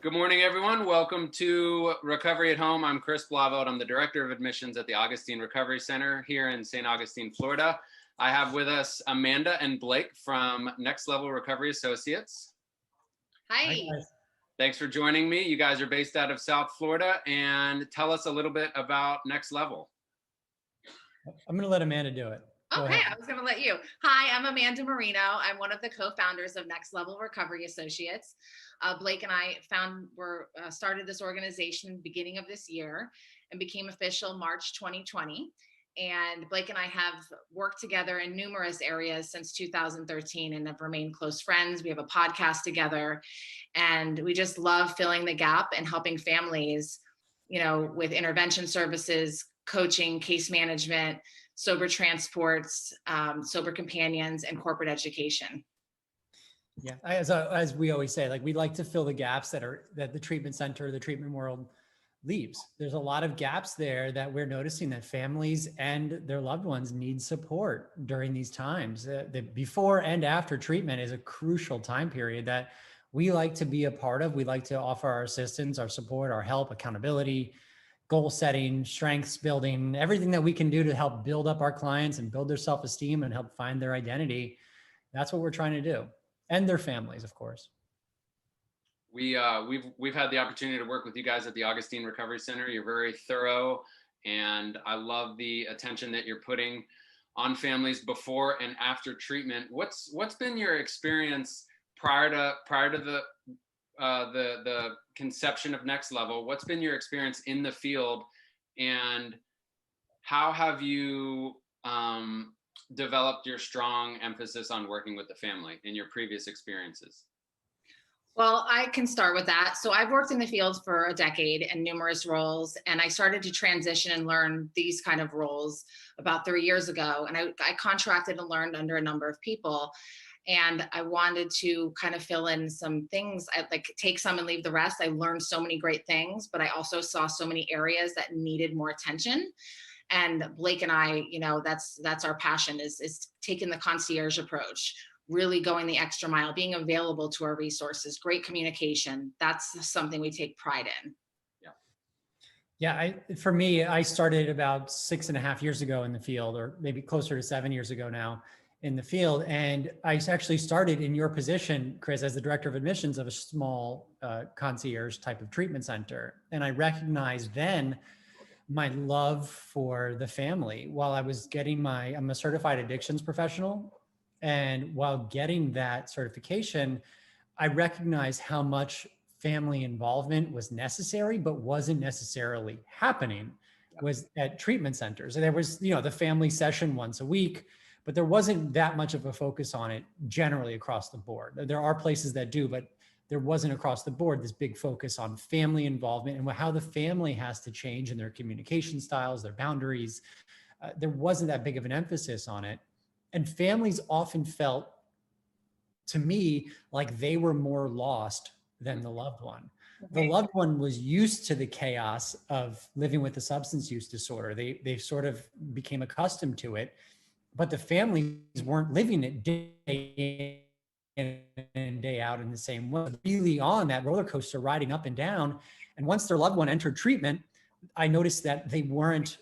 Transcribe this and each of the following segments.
Good morning, everyone. Welcome to Recovery at Home. I'm Chris Blauvelt. I'm the Director of Admissions at the Augustine Recovery Center here in St. Augustine, Florida. I have with us Amanda and Blake from Next Level Recovery Associates. Hi. Thanks for joining me. You guys are based out of South Florida, and tell us a little bit about Next Level. I'm going to let Amanda do it. Okay, I was going to let you. Hi, I'm Amanda Marino. I'm one of the co-founders of Next Level Recovery Associates. Blake and I started this organization beginning of this year and became official March 2020. And Blake and I have worked together in numerous areas since 2013 and have remained close friends. We have a podcast together, and we just love filling the gap and helping families, with intervention services, coaching, case management, sober transports, sober companions, and corporate education. Yeah, as we always say, we like to fill the gaps that the treatment center, the treatment world leaves. There's a lot of gaps there that we're noticing that families and their loved ones need support during these times. The before and after treatment is a crucial time period that we like to be a part of. We like to offer our assistance, our support, our help, accountability, goal setting, strengths building, everything that we can do to help build up our clients and build their self-esteem and help find their identity. That's what we're trying to do. And their families, of course. We've had the opportunity to work with you guys at the Augustine Recovery Center. You're very thorough, and I love the attention that you're putting on families before and after treatment. What's been your experience prior to the conception of Next Level? What's been your experience in the field, and how have you developed your strong emphasis on working with the family in your previous experiences? Well, I can start with that. So I've worked in the field for a decade in numerous roles, and I started to transition and learn these kind of roles about 3 years ago. And I contracted and learned under a number of people. And I wanted to kind of fill in some things. I take some and leave the rest. I learned so many great things, but I also saw so many areas that needed more attention. And Blake and I, that's our passion is taking the concierge approach, really going the extra mile, being available to our resources, great communication. That's something we take pride in. Yeah, for me, I started about 6.5 years ago in the field, or maybe closer to 7 years ago now in the field. And I actually started in your position, Chris, as the director of admissions of a small concierge type of treatment center. And I recognized then my love for the family while I was getting I'm a certified addictions professional. And while getting that certification, I recognized how much family involvement was necessary, but wasn't necessarily happening was at treatment centers. And there was, the family session once a week, but there wasn't that much of a focus on it generally across the board. There are places that do, but there wasn't across the board this big focus on family involvement and how the family has to change in their communication styles, their boundaries. There wasn't that big of an emphasis on it. And families often felt, to me, like they were more lost than the loved one. The loved one was used to the chaos of living with a substance use disorder. They sort of became accustomed to it, but the families weren't living it day in and day out in the same way, really on that roller coaster riding up and down. And once their loved one entered treatment, I noticed that they weren't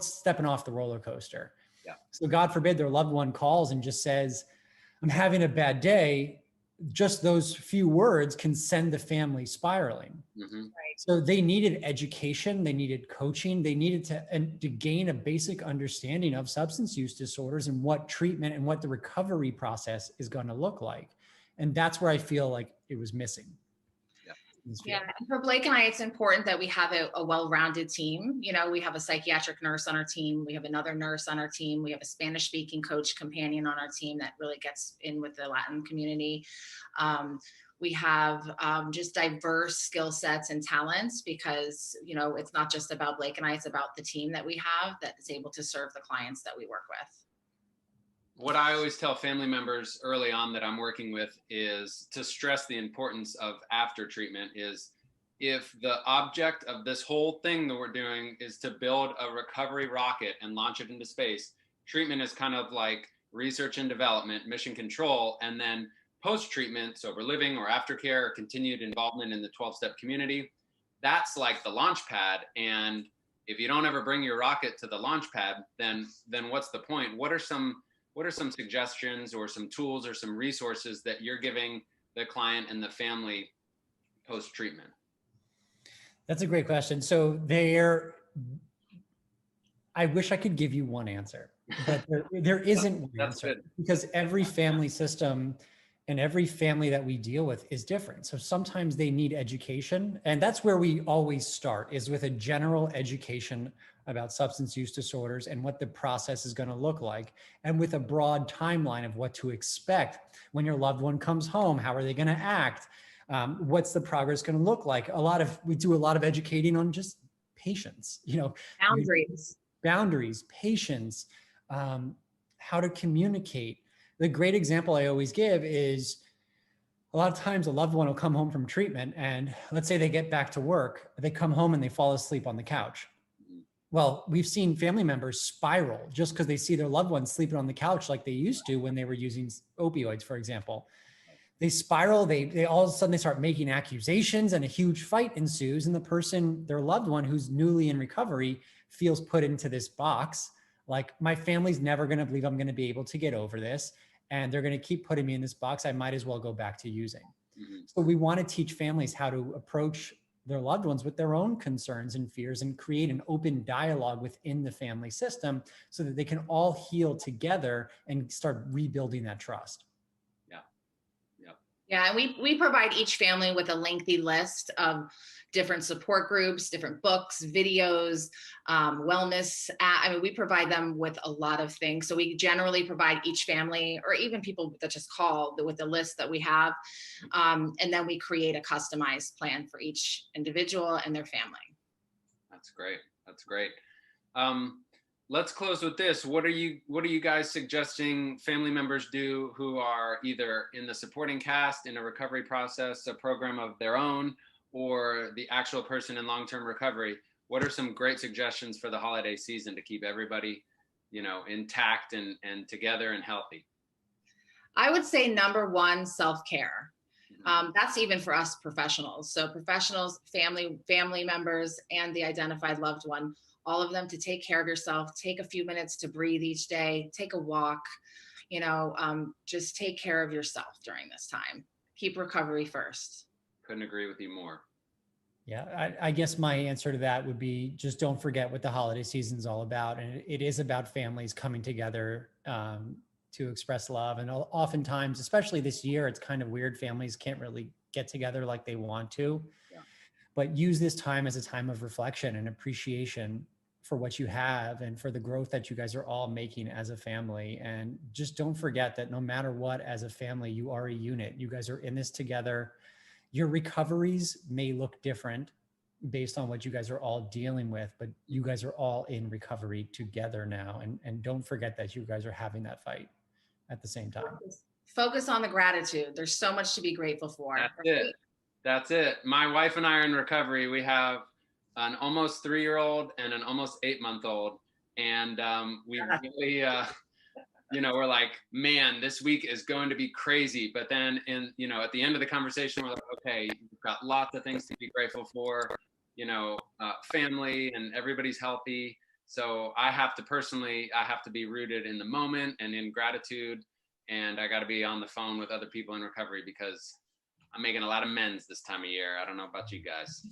stepping off the roller coaster. Yeah. So God forbid their loved one calls and just says, I'm having a bad day. Just those few words can send the family spiraling. Mm-hmm. Right. So they needed education, they needed coaching, they needed to gain a basic understanding of substance use disorders and what treatment and what the recovery process is going to look like. And that's where I feel like it was missing. Yeah, and for Blake and I, it's important that we have a well-rounded team. We have a psychiatric nurse on our team. We have another nurse on our team. We have a Spanish-speaking coach companion on our team that really gets in with the Latin community. We have just diverse skill sets and talents because, it's not just about Blake and I, it's about the team that we have that is able to serve the clients that we work with. What I always tell family members early on that I'm working with is to stress the importance of after treatment is if the object of this whole thing that we're doing is to build a recovery rocket and launch it into space, treatment is kind of like research and development, mission control, and then post-treatment sober living or aftercare or continued involvement in the 12-step community, that's like the launch pad. And if you don't ever bring your rocket to the launch pad, then what's the point? What are some suggestions or some tools or some resources that you're giving the client and the family post-treatment? That's a great question. So I wish I could give you one answer, but there isn't one answer good. Because every family system and every family that we deal with is different. So sometimes they need education, and that's where we always start, is with a general education about substance use disorders and what the process is going to look like, and with a broad timeline of what to expect when your loved one comes home. How are they going to act? What's the progress going to look like? We do a lot of educating on just patience, boundaries, patience, how to communicate. The great example I always give is a lot of times a loved one will come home from treatment, and let's say they get back to work, they come home and they fall asleep on the couch. Well, we've seen family members spiral just because they see their loved ones sleeping on the couch like they used to when they were using opioids, for example. They spiral, they all of a sudden they start making accusations, and a huge fight ensues, and the person, their loved one who's newly in recovery, feels put into this box. Like, my family's never going to believe I'm going to be able to get over this, and they're going to keep putting me in this box. I might as well go back to using. So we want to teach families how to approach their loved ones with their own concerns and fears, and create an open dialogue within the family system so that they can all heal together and start rebuilding that trust. Yeah, and we provide each family with a lengthy list of different support groups, different books, videos, wellness. We provide them with a lot of things. So we generally provide each family, or even people that just call, with the list that we have. And then we create a customized plan for each individual and their family. That's great. That's great. Let's close with this. What are you guys suggesting family members do who are either in the supporting cast in a recovery process, a program of their own, or the actual person in long-term recovery? What are some great suggestions for the holiday season to keep everybody, intact and together and healthy? I would say number one, self-care. That's even for us professionals. So professionals, family members, and the identified loved one, all of them, to take care of yourself, take a few minutes to breathe each day, take a walk, just take care of yourself during this time. Keep recovery first. Couldn't agree with you more. Yeah, I guess my answer to that would be, just don't forget what the holiday season is all about. And it is about families coming together to express love. And oftentimes, especially this year, it's kind of weird. Families can't really get together like they want to. Yeah. But use this time as a time of reflection and appreciation for what you have and for the growth that you guys are all making as a family. And just don't forget that no matter what, as a family, you are a unit. You guys are in this together. Your recoveries may look different based on what you guys are all dealing with, but you guys are all in recovery together now. And don't forget that you guys are having that fight at the same time. Focus on the gratitude. There's so much to be grateful for. That's it. My wife and I are in recovery. We have an almost 3-year-old and an almost 8-month-old. And we really, we're like, man, this week is going to be crazy. But then at the end of the conversation, we're like, okay, you've got lots of things to be grateful for, family, and everybody's healthy. So I have to be rooted in the moment and in gratitude. And I got to be on the phone with other people in recovery, because I'm making a lot of amends this time of year. I don't know about you guys.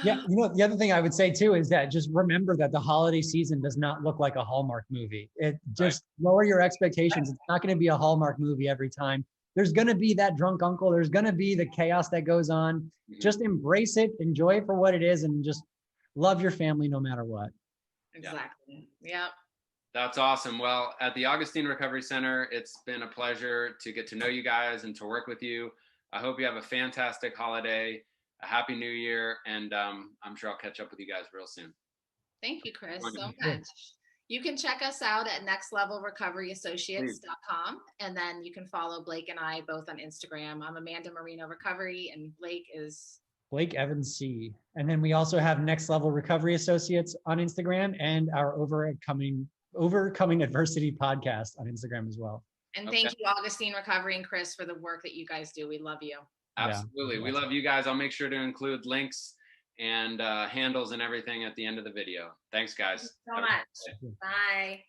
Yeah. The other thing I would say too is that just remember that the holiday season does not look like a Hallmark movie. It just lower your expectations. It's not going to be a Hallmark movie every time. There's going to be that drunk uncle. There's going to be the chaos that goes on. Mm-hmm. Just embrace it, enjoy it for what it is, and just love your family no matter what. Exactly. Yeah. That's awesome. Well, at the Augustine Recovery Center, it's been a pleasure to get to know you guys and to work with you. I hope you have a fantastic holiday, a happy new year, and I'm sure I'll catch up with you guys real soon. Thank you, Chris, so much. You can check us out at nextlevelrecoveryassociates.com, and then you can follow Blake and I both on Instagram. I'm Amanda Marino Recovery, and Blake is Blake Evans C. And then we also have Next Level Recovery Associates on Instagram, and our Overcoming Adversity podcast on Instagram as well. And Okay. thank you, Augustine Recovery and Chris, for the work that you guys do. We love you. Absolutely. Yeah. We love you guys. I'll make sure to include links and handles and everything at the end of the video. Thanks, guys. Thank you so much. Bye.